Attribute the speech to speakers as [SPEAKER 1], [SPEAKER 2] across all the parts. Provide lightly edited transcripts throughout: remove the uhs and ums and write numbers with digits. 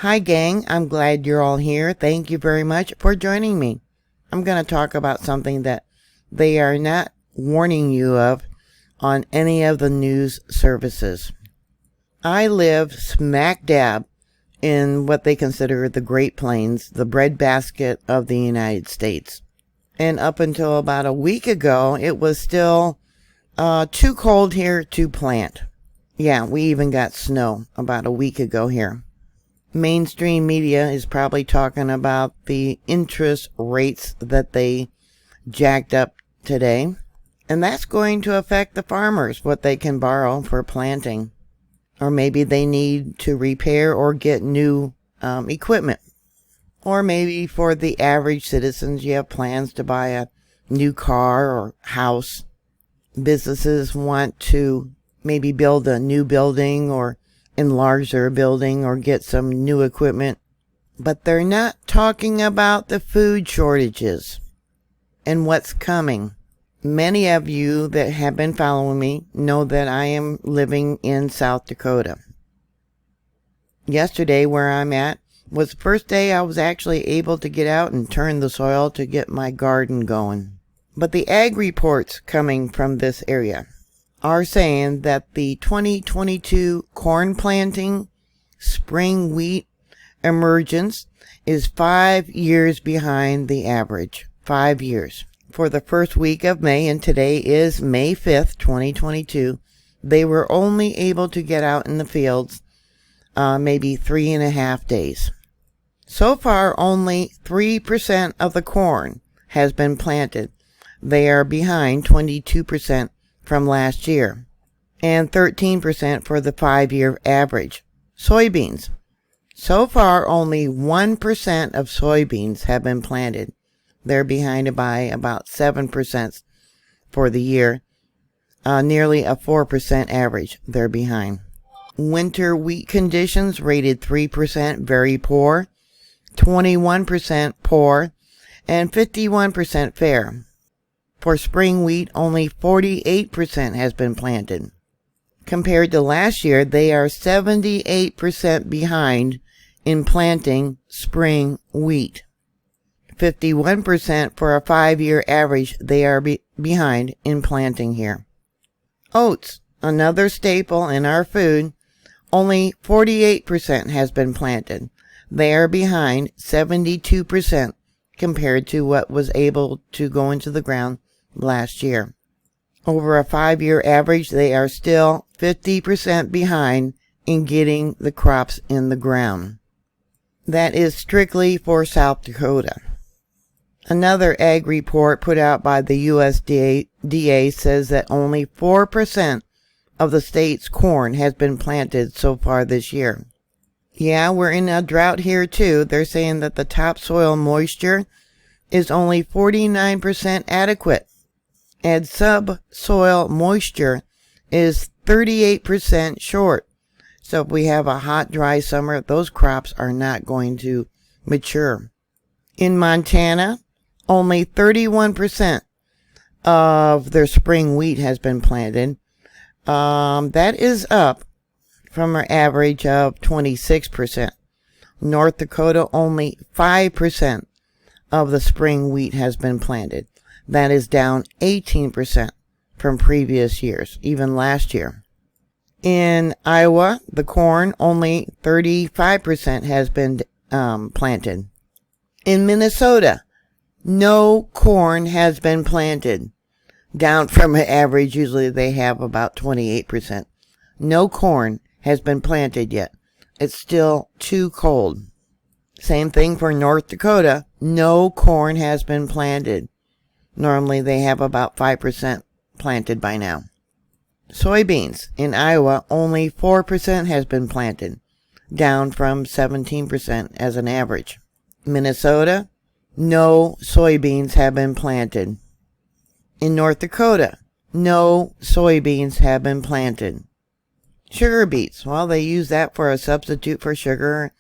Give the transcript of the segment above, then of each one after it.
[SPEAKER 1] Hi gang, I'm glad you're all here. Thank you very much for joining me. I'm going to talk about something that they are not warning you of on any of the news services. I live smack dab in what they consider the Great Plains, the breadbasket of the United States. And up until about a week ago, it was still too cold here to plant. Yeah, we even got snow about a week ago here. Mainstream media is probably talking about the interest rates that they jacked up today. And that's going to affect the farmers, what they can borrow for planting. Or maybe they need to repair or get new equipment. Or maybe for the average citizens, you have plans to buy a new car or house. Businesses want to maybe build a new building or enlarge their building or get some new equipment. But they're not talking about the food shortages and what's coming. Many of you that have been following me know that I am living in South Dakota. Yesterday, where I'm at, was the first day I was actually able to get out and turn the soil to get my garden going. But the ag reports coming from this area are saying that the 2022 corn planting spring wheat emergence is 5 years behind the average. 5 years. For the first week of May, and today is May 5th, 2022, they were only able to get out in the fields maybe 3.5 days. So far, only 3% of the corn has been planted. They are behind 22% from last year, and 13% for the 5-year average. Soybeans. So far, only 1% of soybeans have been planted. They're behind by about 7% for the year. Nearly a 4% average they're behind. Winter wheat conditions rated 3% very poor, 21% poor, and 51% fair. For spring wheat, only 48% has been planted. Compared to last year, they are 78% behind in planting spring wheat. 51% for a 5-year average, they are behind in planting here. Oats, another staple in our food, only 48% has been planted. They are behind 72% compared to what was able to go into the ground last year. Over a 5-year average, they are still 50% behind in getting the crops in the ground. That is strictly for South Dakota. Another ag report put out by the USDA says that only 4% of the state's corn has been planted so far this year. Yeah, we're in a drought here too. They're saying that the topsoil moisture is only 49% adequate, and subsoil moisture is 38% short. So if we have a hot, dry summer, those crops are not going to mature. In Montana, only 31% of their spring wheat has been planted. That is up from our average of 26%. North Dakota, only 5% of the spring wheat has been planted. That is down 18% from previous years, even last year. In Iowa, the corn, only 35% has been planted. In Minnesota, no corn has been planted, down from an average. Usually they have about 28%. No corn has been planted yet. It's still too cold. Same thing for North Dakota. No corn has been planted. Normally they have about 5% planted by now. Soybeans in Iowa, only 4% has been planted, down from 17% as an average. Minnesota, no soybeans have been planted. In North Dakota, no soybeans have been planted. Sugar beets, well, they use that for a substitute for sugar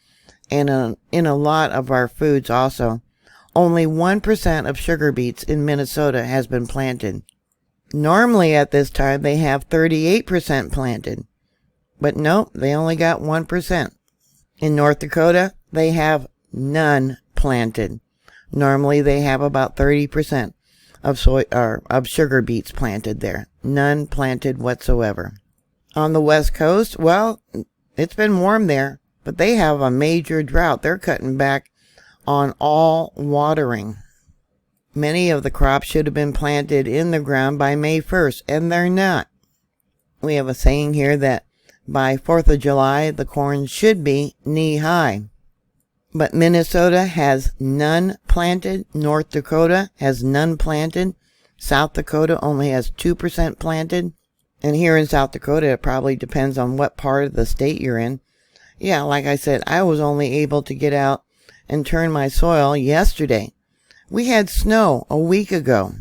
[SPEAKER 1] and in a lot of our foods also. Only 1% of sugar beets in Minnesota has been planted. Normally at this time they have 38% planted. But nope, they only got 1%. In North Dakota, they have none planted. Normally they have about 30% of of sugar beets planted there. None planted whatsoever. On the West Coast, well, it's been warm there, but they have a major drought. They're cutting back on all watering. Many of the crops should have been planted in the ground by May 1st, and they're not. We have a saying here that by 4th of July, the corn should be knee-high. But Minnesota has none planted. North Dakota has none planted. South Dakota only has 2% planted. And here in South Dakota, it probably depends on what part of the state you're in. Yeah, like I said, I was only able to get out and turn my soil yesterday. We had snow a week ago.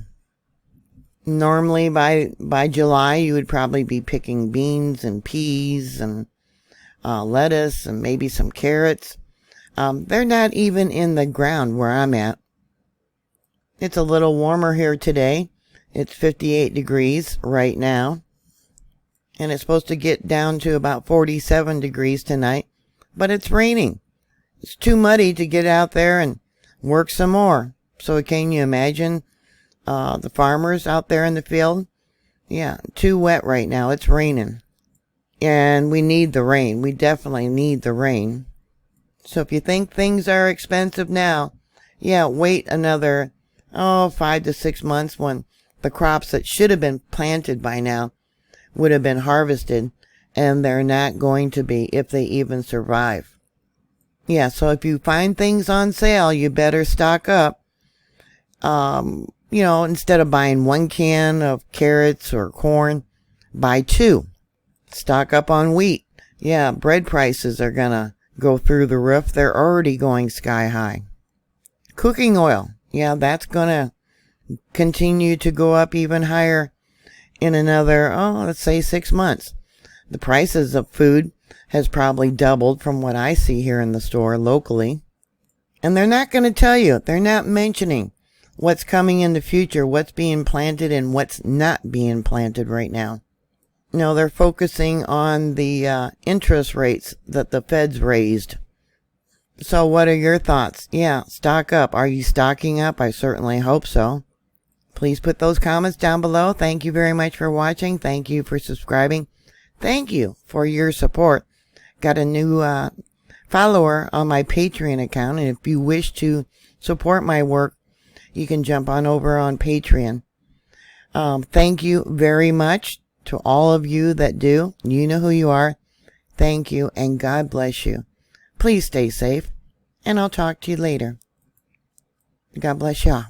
[SPEAKER 1] Normally by July, you would probably be picking beans and peas and lettuce and maybe some carrots. They're not even in the ground where I'm at. It's a little warmer here today. It's 58 degrees right now. And it's supposed to get down to about 47 degrees tonight. But it's raining. It's too muddy to get out there and work some more. So can you imagine the farmers out there in the field? Yeah, too wet right now. It's raining. And we need the rain. We definitely need the rain. So if you think things are expensive now, yeah, wait another, 5 to 6 months when the crops that should have been planted by now would have been harvested, and they're not going to be if they even survive. Yeah, so if you find things on sale, you better stock up. Instead of buying 1 can of carrots or corn, buy 2. Stock up on wheat. Yeah, bread prices are gonna go through the roof. They're already going sky high. Cooking oil. Yeah, that's gonna continue to go up even higher in another, let's say 6 months. The prices of food has probably doubled from what I see here in the store locally. And they're not going to tell you. They're not mentioning what's coming in the future, what's being planted and what's not being planted right now. No, they're focusing on the interest rates that the Fed's raised. So what are your thoughts? Yeah, stock up. Are you stocking up? I certainly hope so. Please put those comments down below. Thank you very much for watching. Thank you for subscribing. Thank you for your support. Got a new follower on my Patreon account, and if you wish to support my work, you can jump on over on Patreon. Thank you very much to all of you that do. You know who you are. Thank you, and God bless you. Please stay safe, and I'll talk to you later. God bless y'all.